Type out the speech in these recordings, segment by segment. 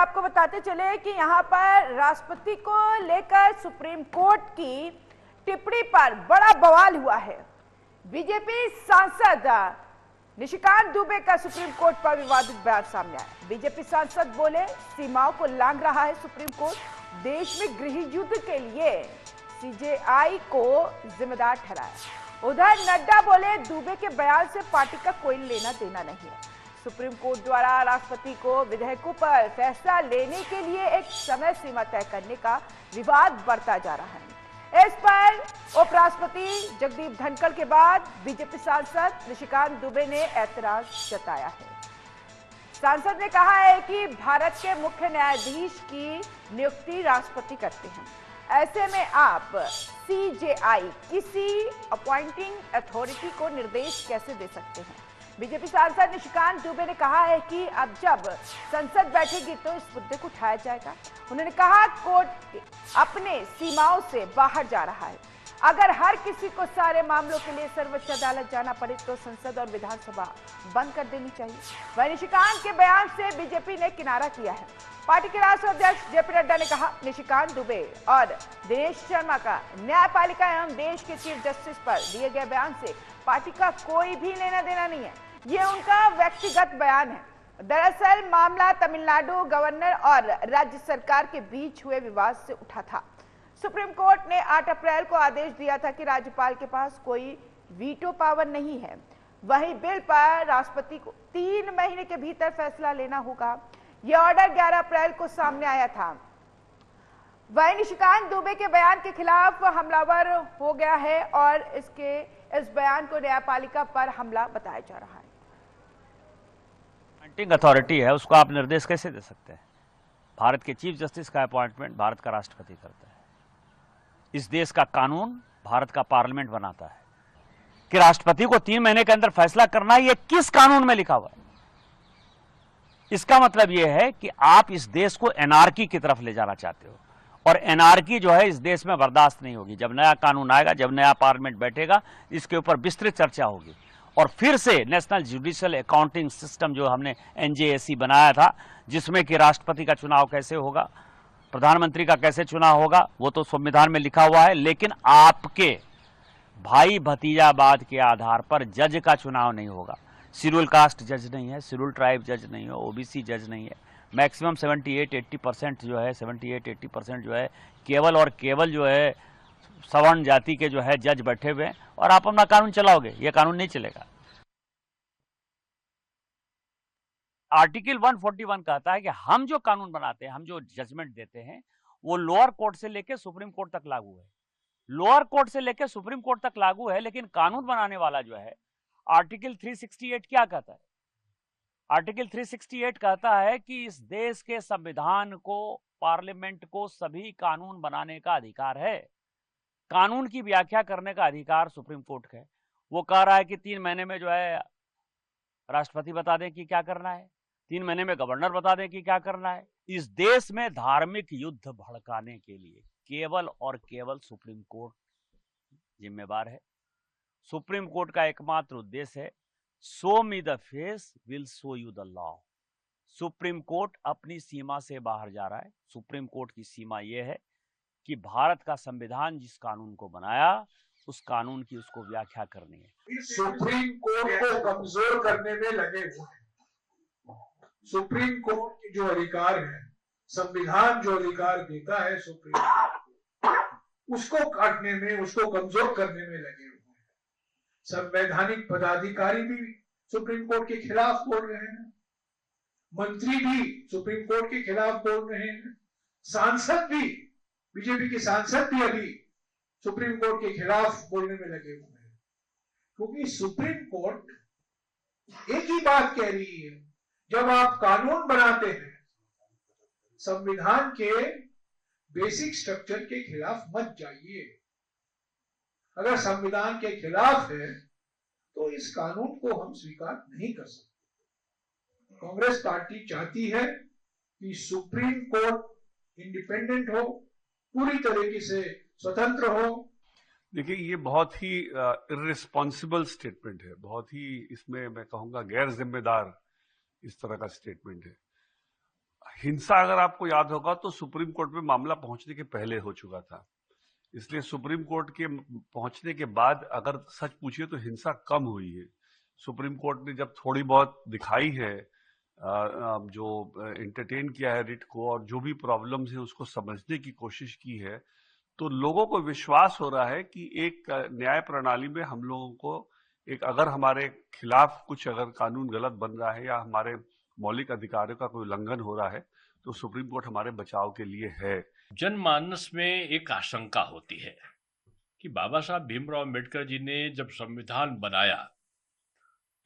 आपको बताते चले कि यहाँ पर राष्ट्रपति को लेकर सुप्रीम कोर्ट की टिप्पणी पर बड़ा बवाल हुआ है। बीजेपी सांसद निशिकांत दुबे का सुप्रीम कोर्ट पर विवादित बयान सामने आया। बीजेपी सांसद बोले, सीमाओं को लांघ रहा है सुप्रीम कोर्ट, देश में गृह युद्ध के लिए सीजेआई को जिम्मेदार ठहराया। उधर नड्डा बोले, दुबे के बयान से पार्टी का कोई लेना देना नहीं है। सुप्रीम कोर्ट द्वारा राष्ट्रपति को विधेयकों पर फैसला लेने के लिए एक समय सीमा तय करने का विवाद बढ़ता जा रहा है। इस पर उपराष्ट्रपति जगदीप धनखड़ के बाद बीजेपी सांसद निशिकांत दुबे ने ऐतराज जताया है। सांसद ने कहा है कि भारत के मुख्य न्यायाधीश की नियुक्ति राष्ट्रपति करते हैं, ऐसे में आप सीजेआई किसी अपॉइंटिंग अथॉरिटी को निर्देश कैसे दे सकते हैं। बीजेपी सांसद निशिकांत दुबे ने कहा है कि अब जब संसद बैठेगी तो इस मुद्दे को उठाया जाएगा। उन्होंने कहा, कोर्ट अपने सीमाओं से बाहर जा रहा है। अगर हर किसी को सारे मामलों के लिए सर्वोच्च अदालत जाना पड़े तो संसद और विधानसभा बंद कर देनी चाहिए। वहीं निशिकांत के बयान से बीजेपी ने किनारा किया है। पार्टी के राष्ट्रीय अध्यक्ष जेपी नड्डा ने कहा, निशिकांत दुबे और दिनेश शर्मा का न्यायपालिका एवं देश के चीफ जस्टिस पर दिए गए बयान से पार्टी का कोई भी लेना देना नहीं है, ये उनका व्यक्तिगत बयान है। दरअसल मामला तमिलनाडु गवर्नर और राज्य सरकार के बीच हुए विवाद से उठा था। सुप्रीम कोर्ट ने 8 अप्रैल को आदेश दिया था कि राज्यपाल के पास कोई वीटो पावर नहीं है। वहीं बिल पर राष्ट्रपति को 3 महीने के भीतर फैसला लेना होगा। यह ऑर्डर 11 अप्रैल को सामने आया था। वहीं निशिकांत दुबे के बयान के खिलाफ हमलावर हो गया है और इस बयान को न्यायपालिका पर हमला बताया जा रहा है। अपॉइंटिंग अथॉरिटी है, उसको आप निर्देश कैसे दे सकते हैं? भारत के चीफ जस्टिस का अपॉइंटमेंट भारत का राष्ट्रपति करता है। इस देश का कानून भारत का पार्लियामेंट बनाता है कि राष्ट्रपति को 3 महीने के अंदर फैसला करना है। ये किस कानून में लिखा हुआ है? इसका मतलब यह है कि आप इस देश को एनार्की की तरफ ले जाना चाहते हो, और एनार्की जो है इस देश में बर्दाश्त नहीं होगी। जब नया कानून आएगा, जब नया पार्लियामेंट बैठेगा, इसके ऊपर विस्तृत चर्चा होगी और फिर से नेशनल जुडिशियल अकाउंटिंग सिस्टम जो हमने एनजेएसी बनाया था, जिसमें कि राष्ट्रपति का चुनाव कैसे होगा, प्रधानमंत्री का कैसे चुनाव होगा, वो तो संविधान में लिखा हुआ है। लेकिन आपके भाई भतीजावाद के आधार पर जज का चुनाव नहीं होगा। शेड्यूल कास्ट जज नहीं है, शेड्यूल ट्राइब जज नहीं है, ओबीसी जज नहीं है। मैक्सिमम 78-80% जो है 78-80% जो है केवल और केवल जो है सवर्ण जाति के जो है जज बैठे हुए हैं, और आप अपना कानून चलाओगे। ये कानून नहीं चलेगा। आर्टिकल 141 कहता है कि हम जो कानून बनाते हैं, हम जो जजमेंट देते हैं, वो लोअर कोर्ट से लेकर सुप्रीम कोर्ट तक लागू है। लोअर कोर्ट से लेकर सुप्रीम कोर्ट तक लागू है, लेकिन कानून बनाने वाला जो है आर्टिकल 368 क्या कहता है? आर्टिकल 368 कहता है कि इस देश के संविधान को, पार्लियामेंट को सभी कानून बनाने का अधिकार है। कानून की व्याख्या करने का अधिकार सुप्रीम कोर्ट का है। वो कह रहा है कि 3 महीने में जो है राष्ट्रपति बता दें कि क्या करना है, 3 महीने में गवर्नर बता दें कि क्या करना है। इस देश में धार्मिक युद्ध भड़काने के लिए केवल और केवल सुप्रीम कोर्ट जिम्मेवार है। सुप्रीम कोर्ट का एकमात्र उद्देश्य है, show me the face will show you the law. Supreme court अपनी सीमा से बाहर जा रहा है। सुप्रीम कोर्ट की सीमा यह है कि भारत का संविधान जिस कानून को बनाया, उस कानून की उसको व्याख्या करनी है। सुप्रीम कोर्ट को कमजोर करने में लगे हुए हैं। सुप्रीम कोर्ट के जो अधिकार है, संविधान जो अधिकार देता है सुप्रीम कोर्ट, उसको काटने में, उसको कमजोर करने में लगे हुए हैं। संवैधानिक पदाधिकारी भी सुप्रीम कोर्ट के खिलाफ बोल रहे हैं, मंत्री भी सुप्रीम कोर्ट के खिलाफ बोल रहे हैं, सांसद भी, बीजेपी के सांसद भी अभी सुप्रीम कोर्ट के खिलाफ बोलने में लगे हुए हैं। क्योंकि सुप्रीम कोर्ट एक ही बात कह रही है, जब आप कानून बनाते हैं, संविधान के बेसिक स्ट्रक्चर के खिलाफ मत जाइए। अगर संविधान के खिलाफ है तो इस कानून को हम स्वीकार नहीं कर सकते। कांग्रेस पार्टी चाहती है कि सुप्रीम कोर्ट इंडिपेंडेंट हो, पूरी तरीके से स्वतंत्र हो। देखिए, ये बहुत ही इर्रिस्पॉन्सिबल स्टेटमेंट है, बहुत ही, इसमें मैं कहूंगा गैर जिम्मेदार इस तरह का स्टेटमेंट है। हिंसा अगर आपको याद होगा तो सुप्रीम कोर्ट में मामला पहुंचने के पहले हो चुका था, इसलिए सुप्रीम कोर्ट के पहुंचने के बाद अगर सच पूछिए तो हिंसा कम हुई है। सुप्रीम कोर्ट ने जब थोड़ी बहुत दिखाई है, जो एंटरटेन किया है रिट को और जो भी प्रॉब्लम्स है उसको समझने की कोशिश की है, तो लोगों को विश्वास हो रहा है कि एक न्याय प्रणाली में हम लोगों को एक अगर हमारे खिलाफ कुछ अगर कानून गलत बन रहा है या हमारे मौलिक अधिकारों का कोई उल्लंघन हो रहा है तो सुप्रीम कोर्ट हमारे बचाव के लिए है। जनमानस में एक आशंका होती है कि बाबा साहब भीमराव अम्बेडकर जी ने जब संविधान बनाया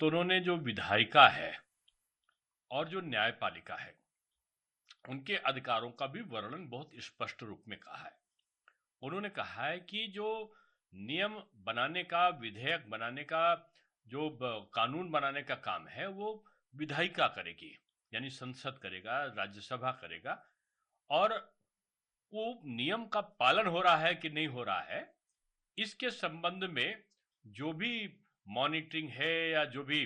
तो उन्होंने जो विधायिका है और जो न्यायपालिका है उनके अधिकारों का भी वर्णन बहुत स्पष्ट रूप में कहा है। उन्होंने कहा है कि जो नियम बनाने का, विधेयक बनाने का, जो कानून बनाने का काम है वो विधायिका करेगी, यानी संसद करेगा, राज्यसभा करेगा, और वो नियम का पालन हो रहा है कि नहीं हो रहा है इसके संबंध में जो भी मॉनिटरिंग है या जो भी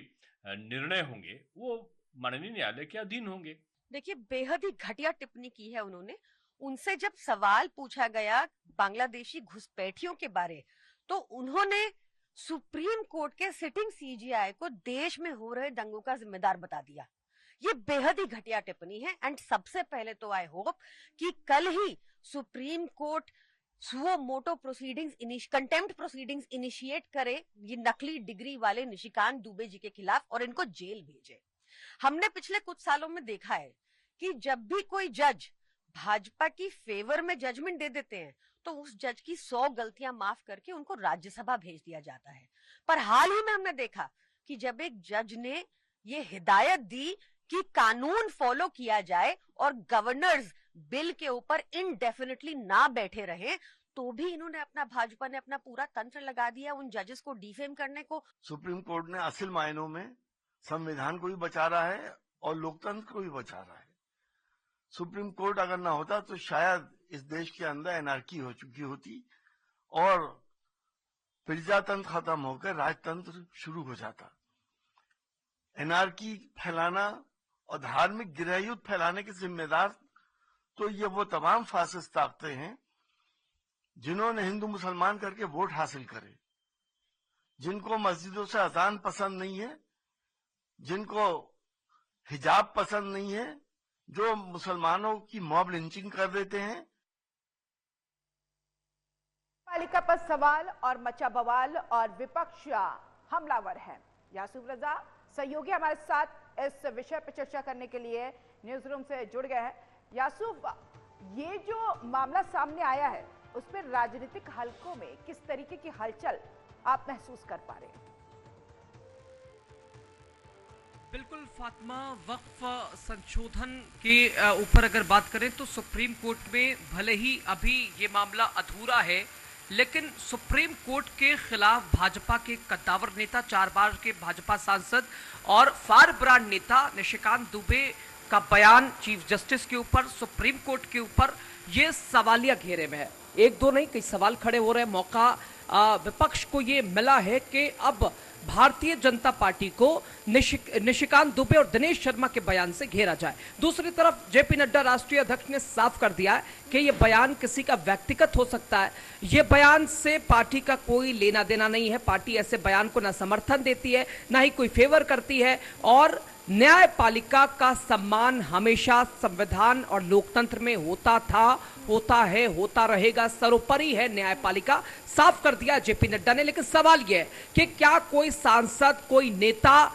निर्णय होंगे वो माननीय न्यायालय के अधीन होंगे। देखिए, बेहद ही घटिया टिप्पणी की है उन्होंने। उनसे जब सवाल पूछा गया बांग्लादेशी घुसपैठियों के बारे तो उन्होंने सुप्रीम कोर्ट के सिटिंग सीजीआई को देश में हो रहे दंगों का जिम्मेदार बता दिया। ये बेहद ही घटिया टिप्पणी है। एंड सबसे पहले तो आई होप कि कल ही Supreme Court suo motu proceedings, contempt proceedings initiate करे ये नकली डिग्री वाले निशिकांत दुबे जी के खिलाफ और इनको जेल भेजे। हमने पिछले कुछ सालों में देखा है कि जब भी कोई जज भाजपा की फेवर में जजमेंट दे देते हैं तो उस जज की 100 गलतियां माफ करके उनको राज्यसभा भेज दिया जाता है। पर हाल ही में हमने देखा कि जब एक जज ने ये हिदायत दी कि कानून फॉलो किया जाए और गवर्नर्स बिल के ऊपर इनडेफिनेटली ना बैठे रहे, तो भी इन्होंने भाजपा ने अपना पूरा तंत्र लगा दिया उन जजेस को डिफेम करने को। सुप्रीम कोर्ट ने असल मायनों में संविधान को भी बचा रहा है और लोकतंत्र को भी बचा रहा है। सुप्रीम कोर्ट अगर ना होता तो शायद इस देश के अंदर एनार्की हो चुकी होती और प्रजातंत्र खत्म होकर राजतंत्र शुरू हो जाता। एनार्की फैलाना और धार्मिक गृहयुद्ध फैलाने के जिम्मेदार तो ये वो तमाम फासिस्ट ताकतें हैं जिन्होंने हिंदू मुसलमान करके वोट हासिल करे, जिनको मस्जिदों से अजान पसंद नहीं है, जिनको हिजाब पसंद नहीं है, जो मुसलमानों की मॉब लिंचिंग कर देते हैं। पालिका पर सवाल और मचा बवाल और विपक्ष हमलावर है। यासूफ रजा सहयोगी हमारे साथ इस विषय पर चर्चा करने के लिए न्यूज रूम से जुड़ गए हैं। यासूफ, ये जो मामला सामने आया है उस पर राजनीतिक हलकों में किस तरीके की हलचल आप महसूस कर पा रहे हैं? बिल्कुल फातिमा, वक्फ संशोधन के ऊपर अगर बात करें तो सुप्रीम कोर्ट में भले ही अभी ये मामला अधूरा है, लेकिन सुप्रीम कोर्ट के खिलाफ भाजपा के कद्दावर नेता, 4 बार के भाजपा सांसद और फार ब्रांड नेता निशिकांत दुबे का बयान चीफ जस्टिस के ऊपर, सुप्रीम कोर्ट के ऊपर, ये सवालिया घेरे में है। एक दो नहीं, कई सवाल खड़े हो रहे हैं। मौका विपक्ष को ये मिला है कि अब भारतीय जनता पार्टी को निशिकांत दुबे और दिनेश शर्मा के बयान से घेरा जाए। दूसरी तरफ जेपी नड्डा राष्ट्रीय अध्यक्ष ने साफ कर दिया है कि यह बयान किसी का व्यक्तिगत हो सकता है, यह बयान से पार्टी का कोई लेना देना नहीं है। पार्टी ऐसे बयान को ना समर्थन देती है, ना ही कोई फेवर करती है, और न्यायपालिका का सम्मान हमेशा संविधान और लोकतंत्र में होता था, होता है, होता रहेगा, सर्वोपरि है न्यायपालिका, साफ कर दिया जेपी नड्डा ने। लेकिन सवाल यह है कि क्या कोई सांसद, कोई नेता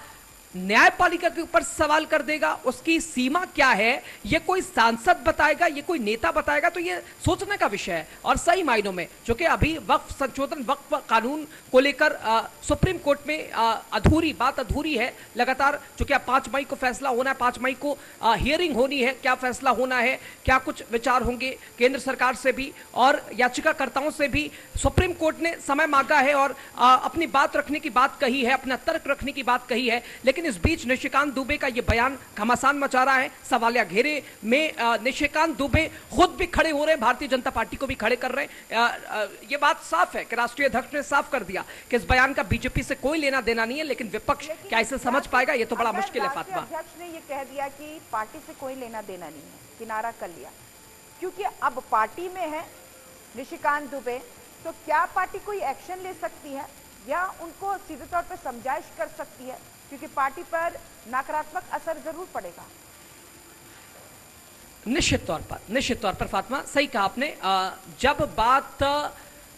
न्यायपालिका के ऊपर सवाल कर देगा? उसकी सीमा क्या है, ये कोई सांसद बताएगा, ये कोई नेता बताएगा? तो ये सोचने का विषय है। और सही मायनों में जो कि अभी वक्फ संशोधन, वक्फ कानून को लेकर सुप्रीम कोर्ट में बात अधूरी है लगातार, जो कि 5 मई को फैसला होना है, 5 मई को हियरिंग होनी है। क्या फैसला होना है, क्या कुछ विचार होंगे केंद्र सरकार से भी और याचिकाकर्ताओं से भी। सुप्रीम कोर्ट ने समय मांगा है और अपनी बात रखने की बात कही है, अपना तर्क रखने की बात कही है, लेकिन लेकिन इस बीच निशिकांत दुबे का ये बयान घमासान मचा रहा है। सवालिया घेरे में निशिकांत दुबे खुद भी खड़े हो रहे हैं, भारतीय जनता पार्टी को भी खड़े कर रहे हैं। ये बात साफ है कि राष्ट्रीय अध्यक्ष ने साफ कर दिया कि इस बयान का बीजेपी से कोई लेना देना नहीं है, लेकिन विपक्ष क्या इसे समझ पाएगा, ये तो बड़ा मुश्किल है। फातिमा, अध्यक्ष ने ये कह दिया कि पार्टी से कोई लेना देना नहीं है, किनारा कर लिया, क्योंकि अब पार्टी में है निशिकांत दुबे, तो क्या पार्टी कोई एक्शन ले सकती है या उनको सीधे तौर पर समझाइश कर सकती है, क्योंकि पार्टी पर नकारात्मक असर जरूर पड़ेगा। निश्चित तौर पर फातिमा, सही कहा आपने। जब बात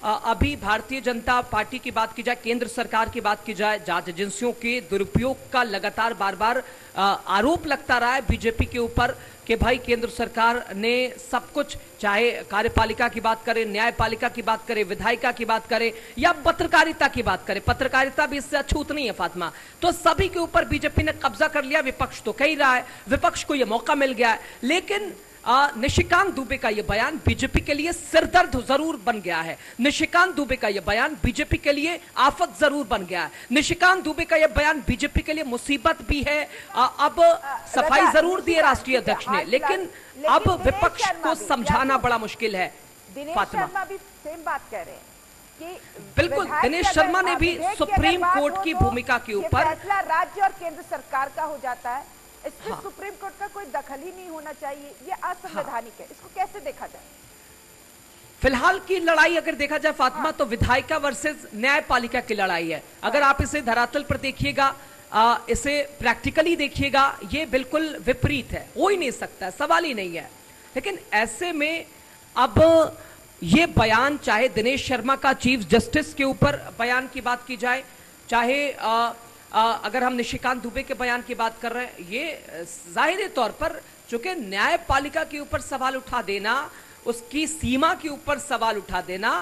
अभी भारतीय जनता पार्टी की बात की जाए, केंद्र सरकार की बात की जाए, जांच एजेंसियों के दुरुपयोग का लगातार बार बार आरोप लगता रहा है बीजेपी के ऊपर कि भाई केंद्र सरकार ने सब कुछ, चाहे कार्यपालिका की बात करें, न्यायपालिका की बात करें, विधायिका की बात करें या पत्रकारिता की बात करें, पत्रकारिता भी इससे अछूत नहीं है फातिमा, तो सभी के ऊपर बीजेपी ने कब्जा कर लिया। विपक्ष तो कह ही रहा है, विपक्ष को यह मौका मिल गया है, लेकिन निशिकांत दुबे का यह बयान बीजेपी के लिए सिरदर्द जरूर बन गया है। निशिकांत दुबे का यह बयान बीजेपी के लिए आफत जरूर बन गया है। निशिकांत दुबे का यह बयान बीजेपी के लिए मुसीबत भी है। अब सफाई जरूर दी है राष्ट्रीय अध्यक्ष ने, लेकिन अब विपक्ष को समझाना बड़ा मुश्किल है। फातिमा, शर्मा भी सेम बात कह रहे हैं कि बिल्कुल, दिनेश शर्मा ने भी सुप्रीम कोर्ट की भूमिका के ऊपर, फैसला राज्य और केंद्र सरकार का हो जाता है, इसमें सुप्रीम कोर्ट का कोई दखल ही नहीं होना चाहिए, ये असंवैधानिक है, इसको कैसे देखा जाए? फिलहाल की लड़ाई अगर देखा जाए फातिमा, तो विधायिका वर्सेस न्यायपालिका की लड़ाई है। अगर आप इसे धरातल पर देखिएगा, इसे प्रैक्टिकली देखिएगा, ये बिल्कुल विपरीत है, हो ही नहीं सकता, सवाल ही नहीं है। लेकिन ऐसे में अब ये बयान, चाहे दिनेश शर्मा का चीफ जस्टिस के ऊपर बयान की बात की जाए, चाहे अगर हम निशिकांत दुबे के बयान की बात कर रहे हैं, ये जाहिर तौर पर चूंकि न्यायपालिका के ऊपर सवाल उठा देना, उसकी सीमा के ऊपर सवाल उठा देना,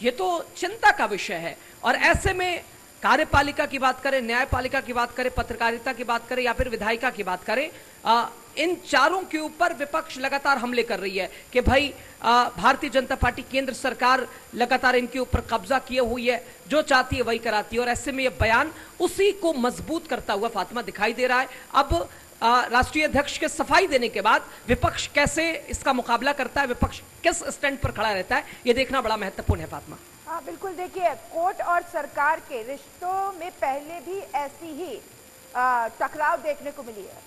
ये तो चिंता का विषय है। और ऐसे में कार्यपालिका की बात करें, न्यायपालिका की बात करें, पत्रकारिता की बात करें या फिर विधायिका की बात करें, इन चारों के ऊपर विपक्ष लगातार हमले कर रही है कि भाई भारतीय जनता पार्टी, केंद्र सरकार लगातार इनके ऊपर कब्जा किए हुई है, जो चाहती है वही कराती है। और ऐसे में यह बयान उसी को मजबूत करता हुआ फातिमा दिखाई दे रहा है। अब राष्ट्रीय अध्यक्ष के सफाई देने के बाद विपक्ष कैसे इसका मुकाबला करता है, विपक्ष किस स्टैंड पर खड़ा रहता है, यह देखना बड़ा महत्वपूर्ण है फातिमा। हाँ बिल्कुल, देखिए कोर्ट और सरकार के रिश्तों में पहले भी ऐसी ही टकराव देखने को मिली है,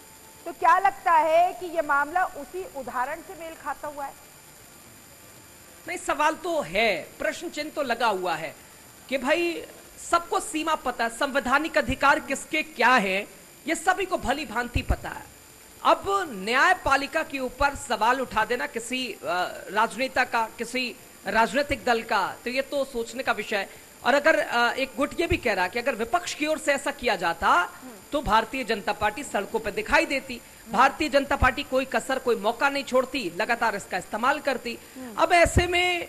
तो क्या लगता है कि यह मामला उसी उदाहरण से मेल खाता हुआ है? नहीं, सवाल तो है, प्रश्न चिन्ह तो लगा हुआ है कि भाई सबको सीमा पता है, संवैधानिक अधिकार किसके क्या है, ये सभी को भली भांति पता है। अब न्यायपालिका के ऊपर सवाल उठा देना किसी राजनेता का, किसी राजनीतिक दल का, तो ये तो सोचने का विषय है। और अगर एक गुट ये भी कह रहा है कि अगर विपक्ष की ओर से ऐसा किया जाता तो भारतीय जनता पार्टी सड़कों पर दिखाई देती, भारतीय जनता पार्टी कोई कसर, कोई मौका नहीं छोड़ती, लगातार इसका इस्तेमाल करती। अब ऐसे में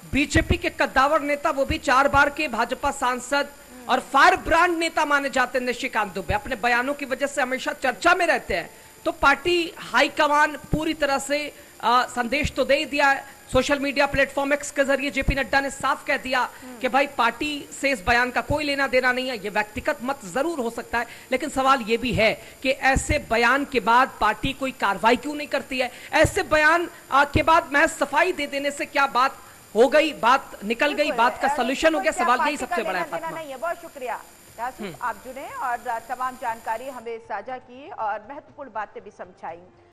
बीजेपी के कद्दावर नेता, वो भी 4 बार के भाजपा सांसद और फायर ब्रांड नेता माने जाते हैं निशिकांत दुबे, अपने बयानों की वजह से हमेशा चर्चा में रहते हैं, तो पार्टी हाईकमान पूरी तरह से संदेश तो दे ही दिया है। सोशल मीडिया प्लेटफॉर्म एक्स के जरिए जेपी नड्डा ने साफ कह दिया कि भाई पार्टी से इस बयान का कोई लेना देना नहीं है। ये व्यक्तिगत मत जरूर हो सकता है, लेकिन सवाल ये भी है कि ऐसे बयान के बाद पार्टी कोई कार्रवाई क्यों नहीं करती है? ऐसे बयान के बाद महज सफाई दे देने से क्या बात हो गई, बात निकल गई, बात का सोल्यूशन हो गया? सवाल यही सबसे बड़ा है फातिमा। बहुत शुक्रिया आप जुड़े और तमाम जानकारी हमें साझा की और महत्वपूर्ण बातें भी समझाई।